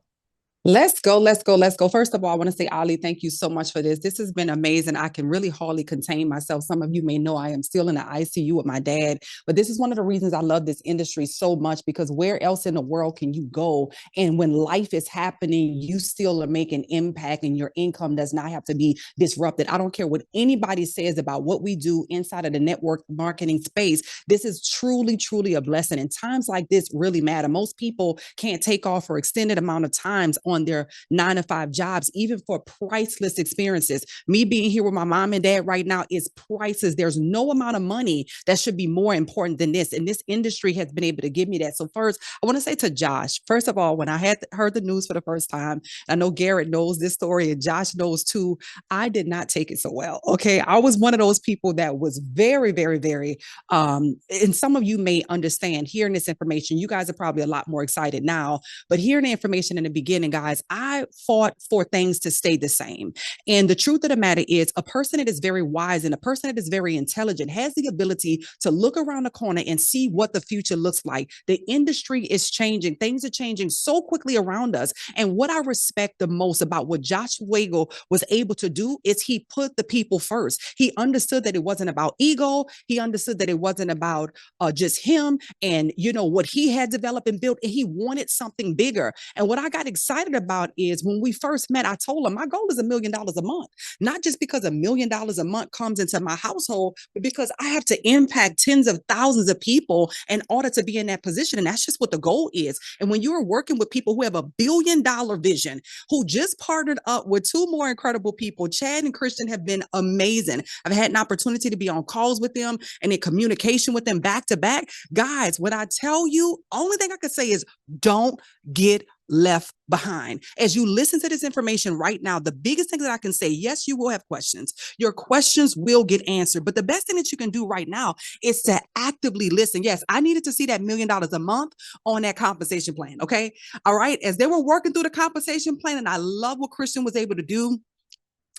Let's go. Let's go. Let's go. First of all, I want to say, Ali, thank you so much for this. This has been amazing. I can really hardly contain myself. Some of you may know I am still in the ICU with my dad, but this is one of the reasons I love this industry so much, because where else in the world can you go? And when life is happening, you still are making impact and your income does not have to be disrupted. I don't care what anybody says about what we do inside of the network marketing space. This is truly, truly a blessing. And times like this really matter. Most people can't take off for extended amount of times on their 9-to-5 jobs, even for priceless experiences. Me being here with my mom and dad right now is priceless. There's no amount of money that should be more important than this. And this industry has been able to give me that. So first, I want to say to Josh, first of all, when I had heard the news for the first time, I know Garrett knows this story and Josh knows too, I did not take it so well. Okay. I was one of those people that was very, very, very, and some of you may understand hearing this information. You guys are probably a lot more excited now, but hearing the information in the beginning, guys, I fought for things to stay the same. And the truth of the matter is, a person that is very wise and a person that is very intelligent has the ability to look around the corner and see what the future looks like. The industry is changing. Things are changing so quickly around us. And what I respect the most about what Josh Wagle was able to do is he put the people first. He understood that it wasn't about ego. He understood that it wasn't about just him and, you know, what he had developed and built. And he wanted something bigger. And what I got excited about is when we first met, I told him my goal is $1 million a month, not just because $1 million a month comes into my household, but because I have to impact tens of thousands of people in order to be in that position. And that's just what the goal is. And when you're working with people who have $1 billion vision, who just partnered up with two more incredible people, Chad and Christian have been amazing. I've had an opportunity to be on calls with them and in communication with them back to back. Guys, when I tell you, only thing I can say is don't get left behind. As you listen to this information right now, the biggest thing that I can say, yes, you will have questions. Your questions will get answered. But the best thing that you can do right now is to actively listen. Yes, I needed to see that $1 million a month on that compensation plan. Okay. All right. As they were working through the compensation plan, and I love what Christian was able to do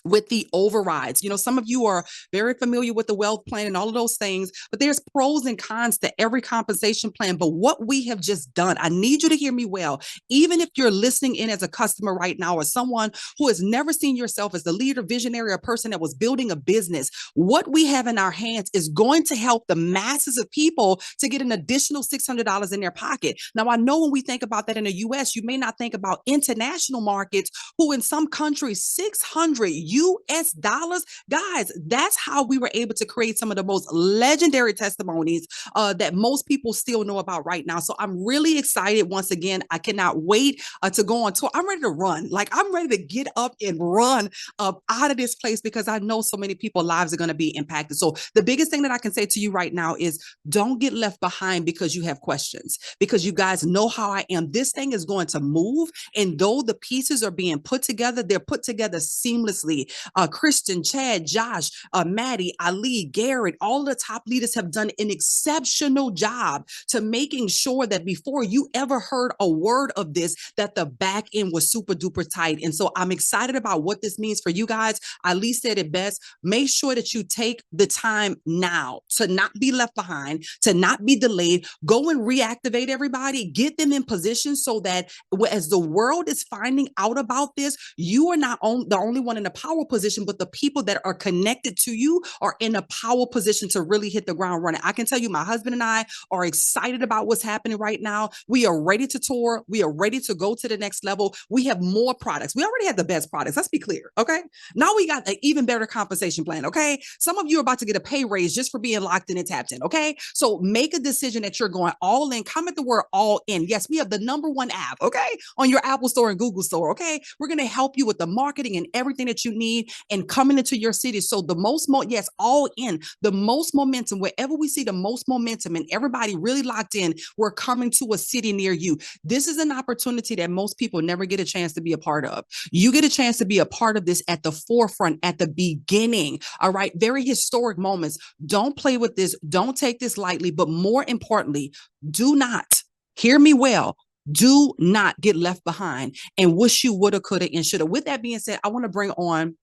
with the overrides. You know, some of you are very familiar with the wealth plan and all of those things, but there's pros and cons to every compensation plan. But what we have just done, I need you to hear me well. Even if you're listening in as a customer right now, or someone who has never seen yourself as the leader, visionary, or person that was building a business, what we have in our hands is going to help the masses of people to get an additional $600 in their pocket. Now, I know when we think about that in the US, you may not think about international markets, who in some countries, 600 US dollars. Guys, that's how we were able to create some of the most legendary testimonies that most people still know about right now. So I'm really excited. Once again, I cannot wait to go on tour. I'm ready to run. Like, I'm ready to get up and run out of this place, because I know so many people's lives are going to be impacted. So the biggest thing that I can say to you right now is don't get left behind because you have questions, because you guys know how I am. This thing is going to move. And though the pieces are being put together, they're put together seamlessly. Kristen, Chad, Josh, Maddie, Ali, Garrett, all the top leaders have done an exceptional job to making sure that before you ever heard a word of this, that the back end was super duper tight. And so I'm excited about what this means for you guys. Ali said it best. Make sure that you take the time now to not be left behind, to not be delayed. Go and reactivate everybody, get them in position so that as the world is finding out about this, you are not the only one in a power position, but the people that are connected to you are in a power position to really hit the ground running. I can tell you, my husband and I are excited about what's happening right now. We are ready to tour. We are ready to go to the next level. We have more products. We already have the best products. Let's be clear. Okay. Now we got an even better compensation plan. Okay. Some of you are about to get a pay raise just for being locked in and tapped in. Okay. So make a decision that you're going all in. Comment the word all in. Yes, we have the #1 app. Okay. On your Apple Store and Google Store. Okay. We're going to help you with the marketing and everything that you need and coming into your city. So the most, yes, all in, the most momentum, wherever we see the most momentum and everybody really locked in, we're coming to a city near you. This is an opportunity that most people never get a chance to be a part of. You get a chance to be a part of this at the forefront, at the beginning. All right. Very historic moments. Don't play with this. Don't take this lightly. But more importantly, do not, hear me well, do not get left behind and wish you woulda, coulda, and shoulda. With that being said, I want to bring on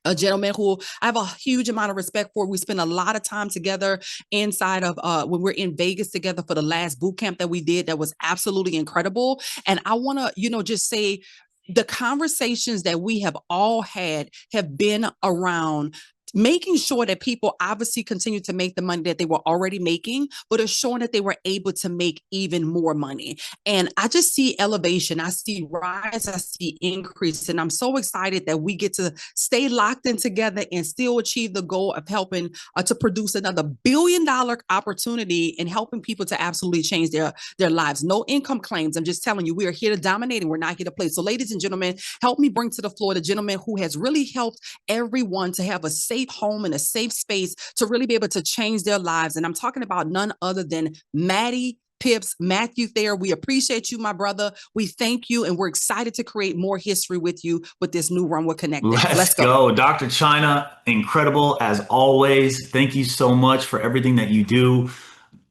a gentleman who I have a huge amount of respect for. We spent a lot of time together inside of when we're in Vegas together for the last boot camp that we did. That was absolutely incredible. And I want to, just say the conversations that we have all had have been around making sure that people obviously continue to make the money that they were already making, but assuring that they were able to make even more money. And I just see elevation. I see rise. I see increase. And I'm so excited that we get to stay locked in together and still achieve the goal of helping to produce another $1 billion opportunity and helping people to absolutely change their lives. No income claims. I'm just telling you, we are here to dominate and we're not here to play. So ladies and gentlemen, help me bring to the floor the gentleman who has really helped everyone to have a safe home and a safe space to really be able to change their lives. And I'm talking about none other than Matty Pips, Matthew Thayer. We appreciate you, my brother. We thank you, and we're excited to create more history with you with this new run with Conectiv. Let's go. Dr. China, incredible as always. Thank you so much for everything that you do.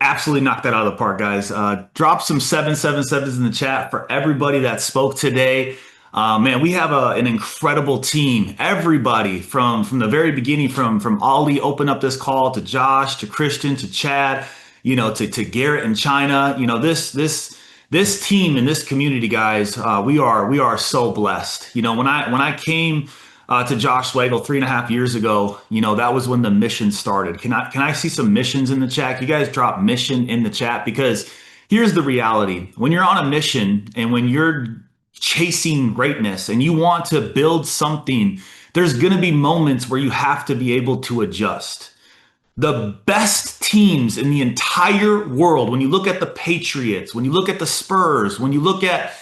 Absolutely knocked that out of the park, guys. Drop some 777s in the chat for everybody that spoke today. Man, we have an incredible team. Everybody from the very beginning, from Ali open up this call, to Josh, to Christian, to Chad, to Garrett and China. This team and this community, guys, we are so blessed. When I came to Josh Swagel 3.5 years ago, that was when the mission started. Can I see some missions in the chat? You guys drop mission in the chat, because here's the reality. When you're on a mission and when you're chasing greatness and you want to build something, there's going to be moments where you have to be able to adjust. The best teams in the entire world, when you look at the Patriots, when you look at the Spurs, when you look at,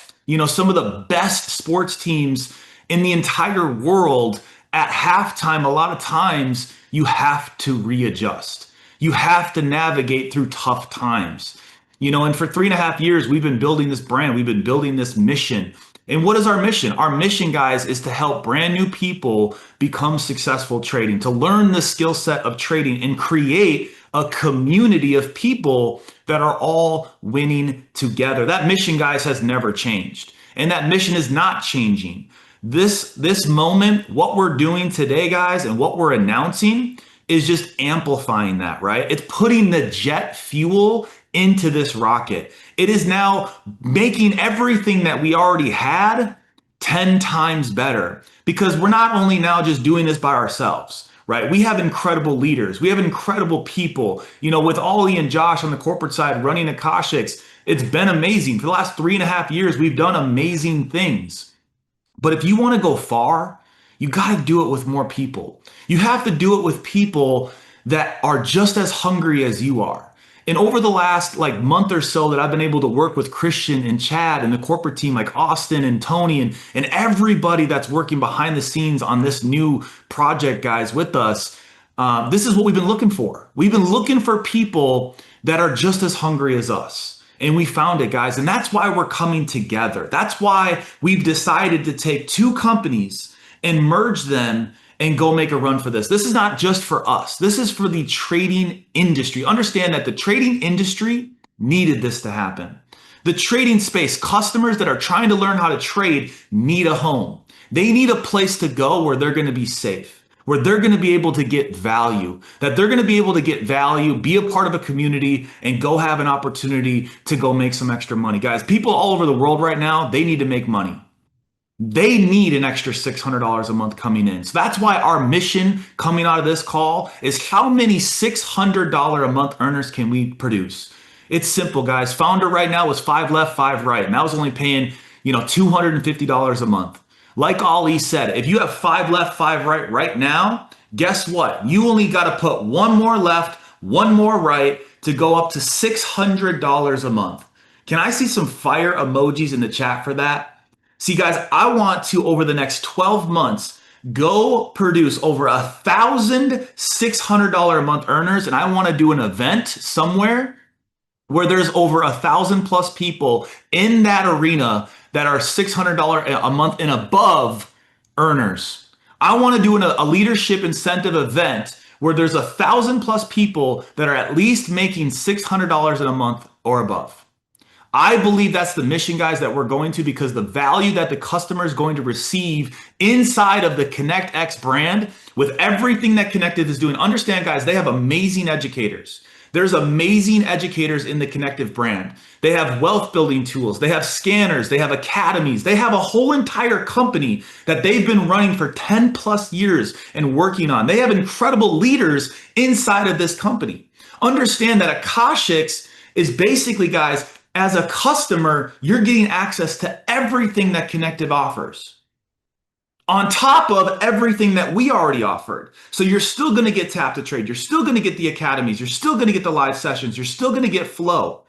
some of the best sports teams in the entire world, at halftime, a lot of times you have to readjust. You have to navigate through tough times. And for 3.5 years, we've been building this brand. We've been building this mission. And what is our mission? Our mission, guys, is to help brand new people become successful trading, to learn the skill set of trading and create a community of people that are all winning together. That mission, guys, has never changed. And that mission is not changing. This moment, what we're doing today, guys, and what we're announcing is just amplifying that, right? It's putting the jet fuel into this rocket. It is now making everything that we already had 10 times better, because we're not only now just doing this by ourselves, right? We have incredible leaders. We have incredible people, with Ollie and Josh on the corporate side running AkashX. It's been amazing. For the last 3.5 years, we've done amazing things. But if you want to go far, you got to do it with more people. You have to do it with people that are just as hungry as you are. And over the last month or so that I've been able to work with Christian and Chad and the corporate team, like Austin and Tony and everybody that's working behind the scenes on this new project, guys, with us, this is what we've been looking for. We've been looking for people that are just as hungry as us. And we found it, guys. And that's why we're coming together. That's why we've decided to take two companies and merge them and go make a run for this. This is not just for us. This is for the trading industry. Understand that the trading industry needed this to happen. The trading space, customers that are trying to learn how to trade need a home. They need a place to go where they're going to be safe, where they're going to be able to get value, that they're going to be able to get value, be a part of a community, and go have an opportunity to go make some extra money. Guys, people all over the world right now, they need to make money. They need an extra $600 a month coming in. So that's why our mission coming out of this call is how many $600 a month earners can we produce? It's simple, guys. Founder right now was 5 left, 5 right. And that was only paying, $250 a month. Like Ali said, if you have 5 left, 5 right now, guess what? You only got to put 1 more left, 1 more right to go up to $600 a month. Can I see some fire emojis in the chat for that? See, guys, I want to, over the next 12 months, go produce over 1,000 $600 a month earners. And I want to do an event somewhere where there's over 1,000 plus people in that arena that are $600 a month and above earners. I want to do a leadership incentive event where there's 1,000 plus people that are at least making $600 in a month or above. I believe that's the mission, guys, that we're going to, because the value that the customer is going to receive inside of the ConnectX brand with everything that Conectiv is doing. Understand, guys, they have amazing educators. There's amazing educators in the Conectiv brand. They have wealth building tools. They have scanners. They have academies. They have a whole entire company that they've been running for 10 plus years and working on. They have incredible leaders inside of this company. Understand that AkashX is basically, guys, as a customer, you're getting access to everything that Conectiv offers on top of everything that we already offered. So you're still going to get Tap to Trade. You're still going to get the academies. You're still going to get the live sessions. You're still going to get flow.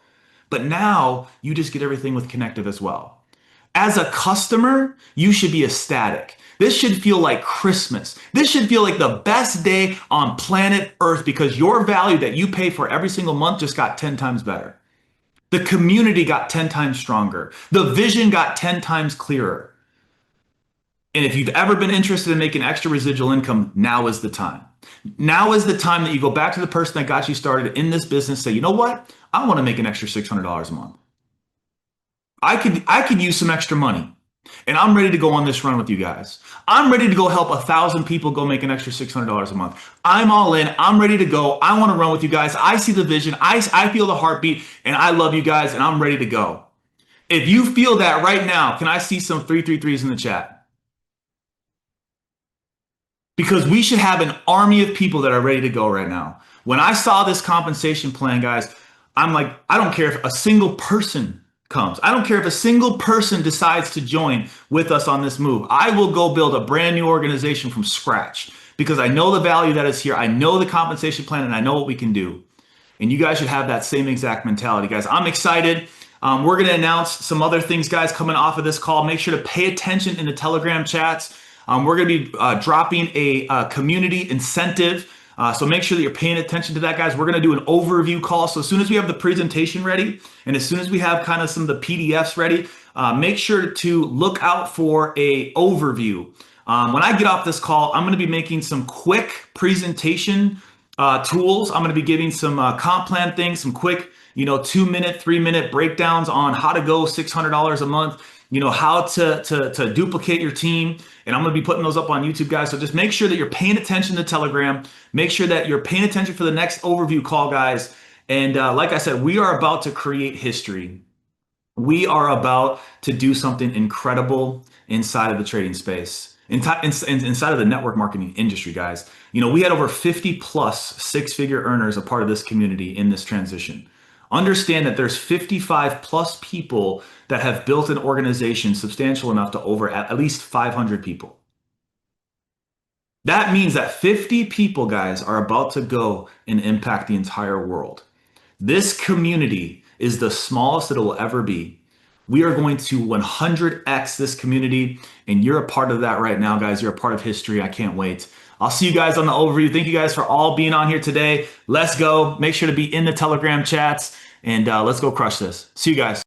But now you just get everything with Conectiv as well. As a customer, you should be ecstatic. This should feel like Christmas. This should feel like the best day on planet Earth, because your value that you pay for every single month just got 10 times better. The community got 10 times stronger. The vision got 10 times clearer. And if you've ever been interested in making extra residual income, now is the time. Now is the time that you go back to the person that got you started in this business, say, you know what? I want to make an extra $600 a month. I could use some extra money. And I'm ready to go on this run with you guys. I'm ready to go help 1,000 people go make an extra $600 a month. I'm all in. I'm ready to go. I want to run with you guys. I see the vision. I feel the heartbeat, and I love you guys, and I'm ready to go. If you feel that right now, can I see some 333s in the chat? Because we should have an army of people that are ready to go right now. When I saw this compensation plan, guys, I'm like, I don't care if a single person comes. I don't care if a single person decides to join with us on this move. I will go build a brand new organization from scratch because I know the value that is here. I know the compensation plan, and I know what we can do. And you guys should have that same exact mentality, guys. I'm excited. We're going to announce some other things, guys, coming off of this call. Make sure to pay attention in the Telegram chats. We're going to be dropping a community incentive So make sure that you're paying attention to that, guys. We're going to do an overview call. So as soon as we have the presentation ready, and as soon as we have kind of some of the PDFs ready, make sure to look out for a overview. When I get off this call, I'm going to be making some quick presentation tools. I'm going to be giving some comp plan things, some quick, 2-minute, 3-minute breakdowns on how to go $600 a month, how to duplicate your team. And I'm going to be putting those up on YouTube, guys. So just make sure that you're paying attention to Telegram. Make sure that you're paying attention for the next overview call, guys. And like I said, we are about to create history. We are about to do something incredible inside of the trading space, inside of the network marketing industry, guys. We had over 50 plus 6-figure earners a part of this community in this transition. Understand that there's 55 plus people that have built an organization substantial enough to over at least 500 people. That means that 50 people, guys, are about to go and impact the entire world. This community is the smallest it will ever be. We are going to 100x this community, and you're a part of that right now, guys. You're a part of history. I can't wait. I'll see you guys on the overview. Thank you guys for all being on here today. Let's go. Make sure to be in the Telegram chats, and let's go crush this. See you guys.